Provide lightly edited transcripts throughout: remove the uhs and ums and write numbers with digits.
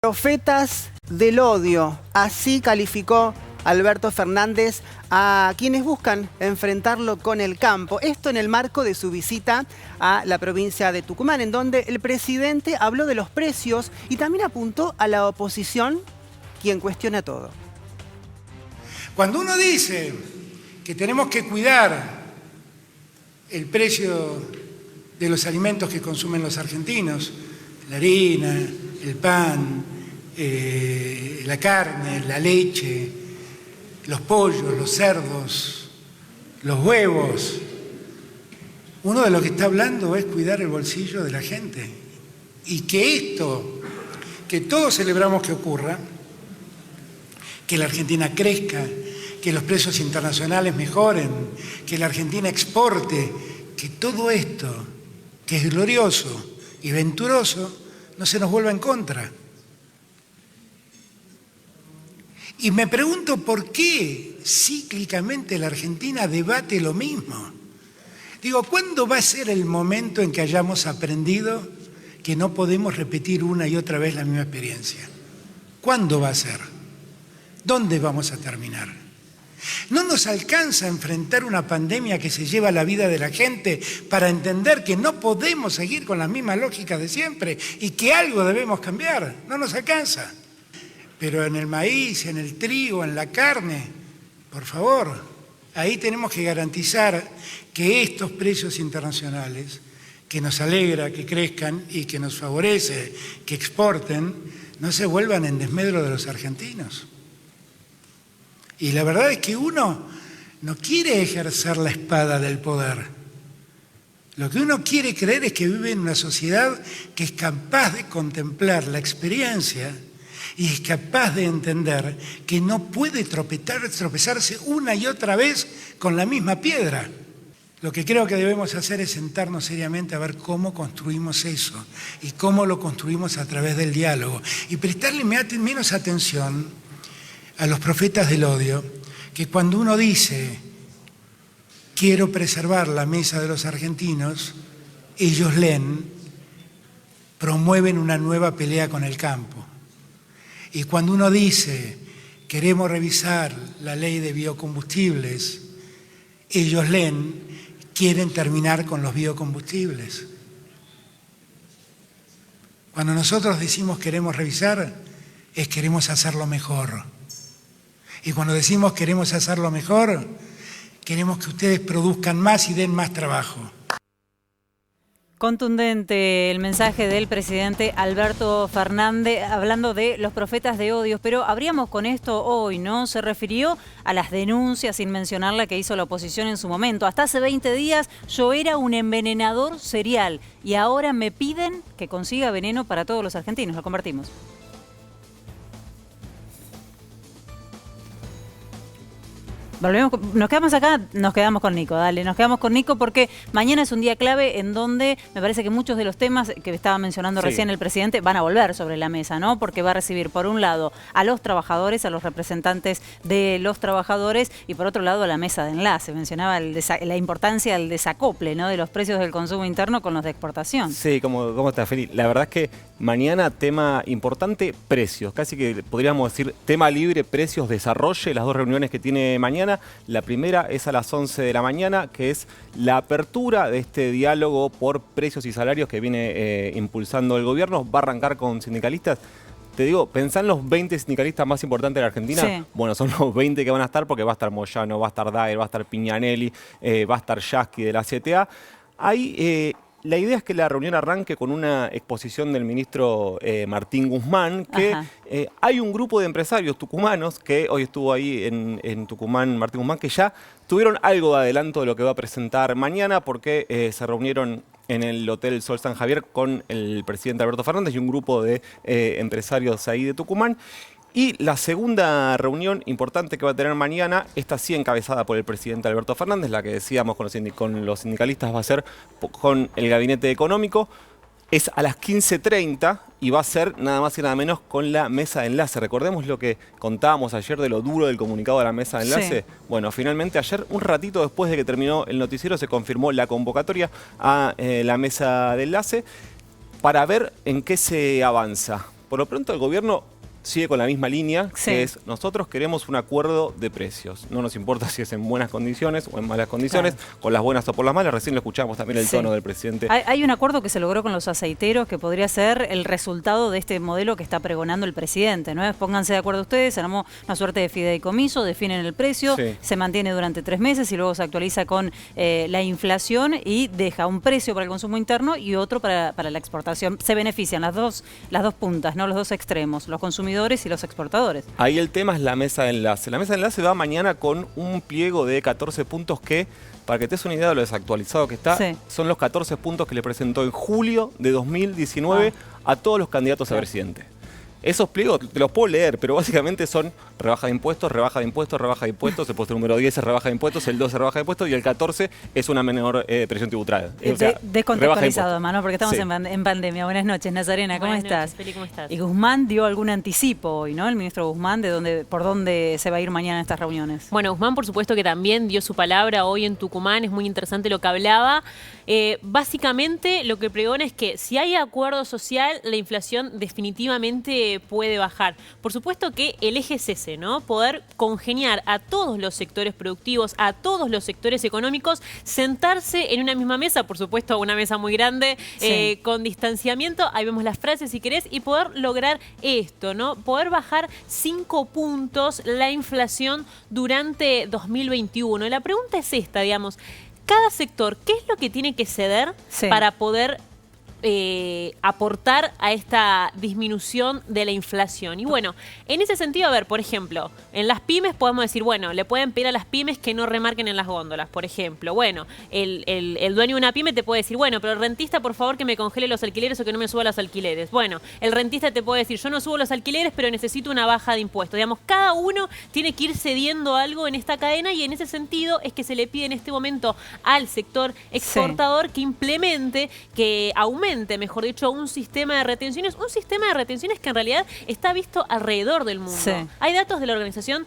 Profetas del odio, así calificó Alberto Fernández a quienes buscan enfrentarlo con el campo. Esto en el marco de su visita a la provincia de Tucumán, en donde el presidente habló de los precios y también apuntó a la oposición, quien cuestiona todo. Cuando uno dice que tenemos que cuidar el precio de los alimentos que consumen los argentinos, la harina, el pan, la carne, la leche, los pollos, los cerdos, los huevos. Uno de lo que está hablando es cuidar el bolsillo de la gente. Y que esto, que todos celebramos que ocurra, que la Argentina crezca, que los precios internacionales mejoren, que la Argentina exporte, que todo esto, que es glorioso y venturoso, no se nos vuelva en contra. Y me pregunto por qué cíclicamente la Argentina debate lo mismo. Digo, ¿cuándo va a ser el momento en que hayamos aprendido que no podemos repetir una y otra vez la misma experiencia? ¿Cuándo va a ser? ¿Dónde vamos a terminar? No nos alcanza a enfrentar una pandemia que se lleva la vida de la gente para entender que no podemos seguir con la misma lógica de siempre y que algo debemos cambiar. No nos alcanza. Pero en el maíz, en el trigo, en la carne, por favor, ahí tenemos que garantizar que estos precios internacionales, que nos alegra que crezcan y que nos favorece que exporten, no se vuelvan en desmedro de los argentinos. Y la verdad es que uno no quiere ejercer la espada del poder. Lo que uno quiere creer es que vive en una sociedad que es capaz de contemplar la experiencia y es capaz de entender que no puede tropezarse una y otra vez con la misma piedra. Lo que creo que debemos hacer es sentarnos seriamente a ver cómo construimos eso y cómo lo construimos a través del diálogo y prestarle menos atención a los profetas del odio, que cuando uno dice quiero preservar la mesa de los argentinos, ellos promueven una nueva pelea con el campo. Y cuando uno dice queremos revisar la ley de biocombustibles, ellos quieren terminar con los biocombustibles. Cuando nosotros decimos queremos revisar, queremos hacerlo mejor. Y cuando decimos queremos hacerlo mejor, queremos que ustedes produzcan más y den más trabajo. Contundente el mensaje del presidente Alberto Fernández hablando de los profetas de odio, pero abríamos con esto hoy, ¿no? Se refirió a las denuncias, sin mencionar la que hizo la oposición en su momento. Hasta hace 20 días yo era un envenenador serial y ahora me piden que consiga veneno para todos los argentinos. Lo compartimos. Nos quedamos acá, nos quedamos con Nico, dale, nos quedamos con Nico porque mañana es un día clave en donde me parece que muchos de los temas que estaba mencionando recién el presidente van a volver sobre la mesa, ¿no? Porque va a recibir por un lado a los trabajadores, a los representantes de los trabajadores y por otro lado a la mesa de enlace. Mencionaba la importancia del desacople, ¿no? De los precios del consumo interno con los de exportación. Sí, ¿cómo estás, Feli? La verdad es que mañana tema importante, precios. Casi que podríamos decir tema libre, precios, desarrolle, las dos reuniones que tiene mañana. La primera es a las 11 de la mañana, que es la apertura de este diálogo por precios y salarios que viene impulsando el gobierno. Va a arrancar con sindicalistas. Te digo, pensá en los 20 sindicalistas más importantes de la Argentina. Sí. Bueno, son los 20 que van a estar porque va a estar Moyano, va a estar Daer, va a estar Piñanelli, va a estar Yasky de la CTA. Hay... La idea es que la reunión arranque con una exposición del ministro Martín Guzmán, que hay un grupo de empresarios tucumanos, que hoy estuvo ahí en Tucumán, Martín Guzmán, que ya tuvieron algo de adelanto de lo que va a presentar mañana, porque se reunieron en el Hotel Sol San Javier con el presidente Alberto Fernández y un grupo de empresarios ahí de Tucumán. Y la segunda reunión importante que va a tener mañana, esta sí encabezada por el presidente Alberto Fernández, la que decíamos con los sindicalistas va a ser con el gabinete económico, es a las 15:30 y va a ser nada más y nada menos con la mesa de enlace. Recordemos lo que contábamos ayer de lo duro del comunicado de la mesa de enlace. Sí. Bueno, finalmente ayer, un ratito después de que terminó el noticiero, se confirmó la convocatoria a la mesa de enlace para ver en qué se avanza. Por lo pronto el gobierno sigue con la misma línea, Sí. que es nosotros queremos un acuerdo de precios. No nos importa si es en buenas condiciones o en malas condiciones, con las buenas o por las malas. Recién lo escuchamos también el Sí. tono del presidente. Hay un acuerdo que se logró con los aceiteros que podría ser el resultado de este modelo que está pregonando el presidente, ¿no? Pónganse de acuerdo ustedes, se armó una suerte de fideicomiso, definen el precio, Sí. se mantiene durante 3 meses y luego se actualiza con la inflación y deja un precio para el consumo interno y otro para la exportación. Se benefician las dos puntas, ¿no? Los dos extremos, los consumidores y los exportadores. Ahí el tema es la mesa de enlace. La mesa de enlace va mañana con un pliego de 14 puntos que, para que te des una idea de lo desactualizado que está, Sí. son los 14 puntos que le presentó en julio de 2019 a todos los candidatos a presidente. Esos pliegos te los puedo leer, pero básicamente son rebaja de impuestos, rebaja de impuestos, rebaja de impuestos. El puesto número 10 es rebaja de impuestos, el 12 es rebaja de impuestos y el 14 es una menor presión tributaria. O sea, rebaja de Descontextualizado, impuestos. Manu, porque estamos Sí. en pandemia. Buenas noches, Nazarena, ¿cómo Buenas estás? noches, Feli, ¿cómo estás? Y Guzmán dio algún anticipo hoy, ¿no? El ministro Guzmán, por dónde se va a ir mañana en estas reuniones. Bueno, Guzmán, por supuesto que también dio su palabra hoy en Tucumán, es muy interesante lo que hablaba. Básicamente lo que pregona es que si hay acuerdo social, la inflación definitivamente puede bajar. Por supuesto que el eje es ese, ¿no? Poder congeniar a todos los sectores productivos, a todos los sectores económicos, sentarse en una misma mesa, por supuesto una mesa muy grande, Sí. con distanciamiento, ahí vemos las frases si querés, y poder lograr esto, ¿no? Poder bajar 5 puntos la inflación durante 2021. La pregunta es esta, digamos, cada sector, ¿qué es lo que tiene que ceder Sí. para poder aportar a esta disminución de la inflación? Y bueno, en ese sentido, a ver, por ejemplo, en las pymes podemos decir, bueno, le pueden pedir a las pymes que no remarquen en las góndolas, por ejemplo. Bueno, el dueño de una pyme te puede decir, bueno, pero el rentista, por favor, que me congele los alquileres o que no me suba los alquileres. Bueno, el rentista te puede decir, yo no subo los alquileres, pero necesito una baja de impuestos. Digamos, cada uno tiene que ir cediendo algo en esta cadena y en ese sentido es que se le pide en este momento al sector exportador que implemente, que aumente, mejor dicho, un sistema de retenciones que en realidad está visto alrededor del mundo. Sí. Hay datos de la organización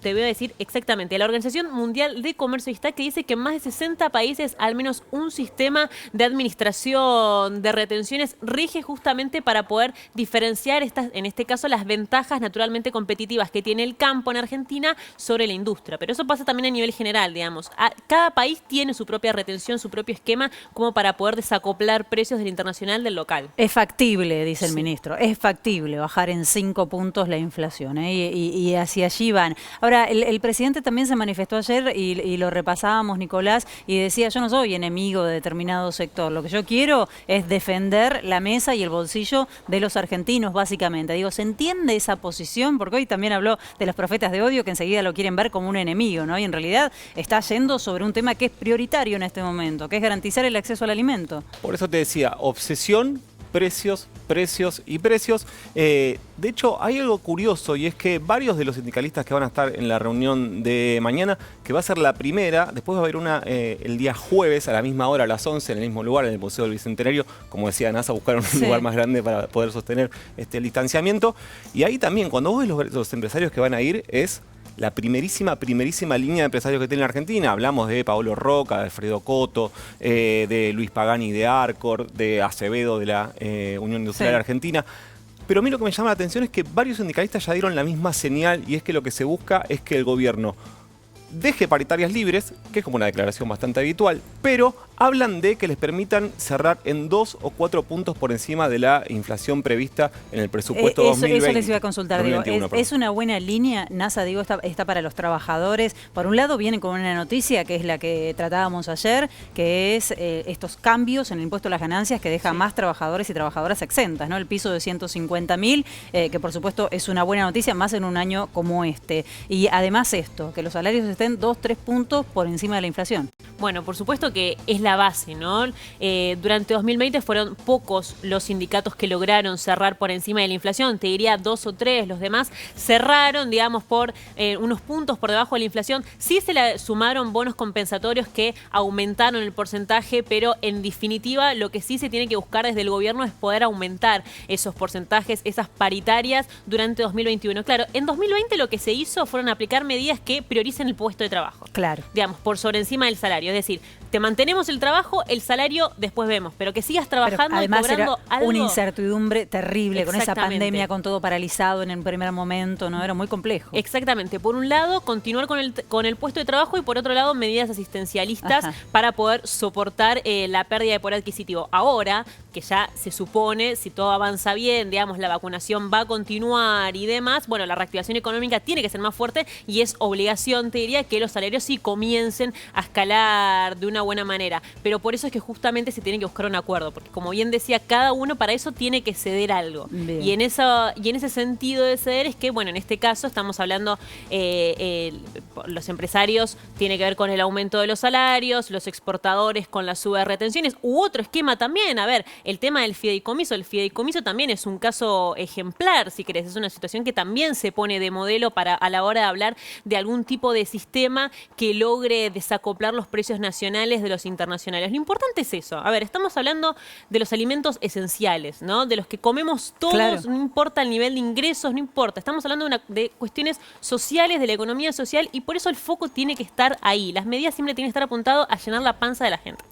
te voy a decir exactamente, la Organización Mundial de Comercio está que dice que en más de 60 países al menos un sistema de administración de retenciones rige justamente para poder diferenciar en este caso las ventajas naturalmente competitivas que tiene el campo en Argentina sobre la industria. Pero eso pasa también a nivel general, digamos. Cada país tiene su propia retención, su propio esquema como para poder desacoplar precios del internacional del local. Es factible, dice el ministro, es factible bajar en 5 puntos la inflación, ¿eh? y hacia allí van. Ahora, el presidente también se manifestó ayer y lo repasábamos, Nicolás, y decía, yo no soy enemigo de determinado sector, lo que yo quiero es defender la mesa y el bolsillo de los argentinos, básicamente. Digo, ¿se entiende esa posición? Porque hoy también habló de los profetas de odio que enseguida lo quieren ver como un enemigo, ¿no? Y en realidad está yendo sobre un tema que es prioritario en este momento, que es garantizar el acceso al alimento. Por eso te decía, obsesión, precios, precios y precios. De hecho, hay algo curioso y es que varios de los sindicalistas que van a estar en la reunión de mañana, que va a ser la primera, después va a haber una el día jueves a la misma hora, a las 11, en el mismo lugar, en el Museo del Bicentenario. Como decía NASA, buscaron un lugar más grande para poder sostener el distanciamiento. Y ahí también, cuando vos ves los empresarios que van a ir, es la primerísima línea de empresarios que tiene Argentina. Hablamos de Paolo Roca, de Alfredo Coto, de Luis Pagani de Arcor, de Acevedo de la Unión Industrial Argentina. Pero a mí lo que me llama la atención es que varios sindicalistas ya dieron la misma señal y es que lo que se busca es que el gobierno deje paritarias libres, que es como una declaración bastante habitual, pero hablan de que les permitan cerrar en 2 o 4 puntos por encima de la inflación prevista en el presupuesto 2020. Eso les iba a consultar, digo, 2021, es una buena línea, NASA, digo, está para los trabajadores. Por un lado vienen con una noticia que es la que tratábamos ayer, que es estos cambios en el impuesto a las ganancias que deja más trabajadores y trabajadoras exentas, ¿no? El piso de 150.000, que por supuesto es una buena noticia, más en un año como este. Y además esto, que los salarios estén 2-3 puntos por encima de la inflación. Bueno, por supuesto que es la base, ¿no? Durante 2020 fueron pocos los sindicatos que lograron cerrar por encima de la inflación, te diría 2 o 3, los demás cerraron, digamos, por unos puntos por debajo de la inflación. Sí se le sumaron bonos compensatorios que aumentaron el porcentaje, pero en definitiva lo que sí se tiene que buscar desde el gobierno es poder aumentar esos porcentajes, esas paritarias durante 2021. Claro, en 2020 lo que se hizo fueron aplicar medidas que prioricen el puesto de trabajo. Claro. Digamos, por sobre encima del salario. Es decir, te mantenemos el trabajo, el salario después vemos, pero que sigas trabajando Pero además y cobrando era algo. una incertidumbre terrible con esa Exactamente. pandemia, con todo paralizado en el primer momento, ¿no? Era muy complejo. Exactamente. Por un lado, continuar con el puesto de trabajo y por otro lado, medidas asistencialistas Ajá. para poder soportar la pérdida de poder adquisitivo. Ahora, que ya se supone, si todo avanza bien, digamos, la vacunación va a continuar y demás, bueno, la reactivación económica tiene que ser más fuerte y es obligación, te diría, que los salarios sí comiencen a escalar de una buena manera. Pero por eso es que justamente se tiene que buscar un acuerdo, porque como bien decía, cada uno para eso tiene que ceder algo. Bien. Y en ese sentido de ceder es que, bueno, en este caso estamos hablando, los empresarios tiene que ver con el aumento de los salarios, los exportadores con la suba de retenciones, u otro esquema también, a ver, el tema del fideicomiso. El fideicomiso también es un caso ejemplar, si querés, es una situación que también se pone de modelo para a la hora de hablar de algún tipo de sistema que logre desacoplar los precios nacionales de los internacionales. Lo importante es eso. A ver, estamos hablando de los alimentos esenciales, ¿no? De los que comemos todos, Claro. no importa el nivel de ingresos, no importa. Estamos hablando de cuestiones sociales, de la economía social, y por eso el foco tiene que estar ahí. Las medidas siempre tienen que estar apuntadas a llenar la panza de la gente.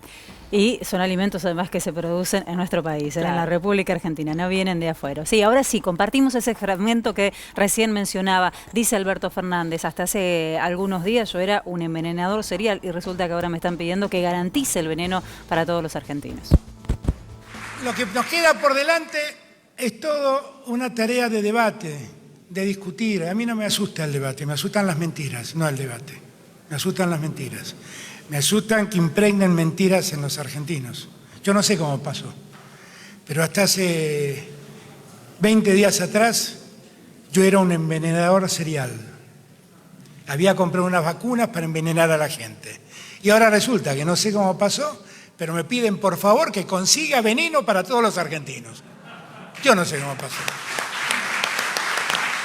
Y son alimentos además que se producen en nuestro país, en la Claro. República Argentina, no vienen de afuera. Sí, ahora sí, compartimos ese fragmento que recién mencionaba. Dice Alberto Fernández, hasta hace algunos días yo era un envenenador serial y resulta que ahora me están pidiendo que garantice el veneno para todos los argentinos. Lo que nos queda por delante es todo una tarea de debate, de discutir. A mí no me asusta el debate, me asustan las mentiras, no el debate. Me asustan las mentiras. Me asustan que impregnen mentiras en los argentinos. Yo no sé cómo pasó, pero hasta hace 20 días atrás yo era un envenenador serial. Había comprado unas vacunas para envenenar a la gente. Y ahora resulta que no sé cómo pasó, pero me piden por favor que consiga veneno para todos los argentinos. Yo no sé cómo pasó.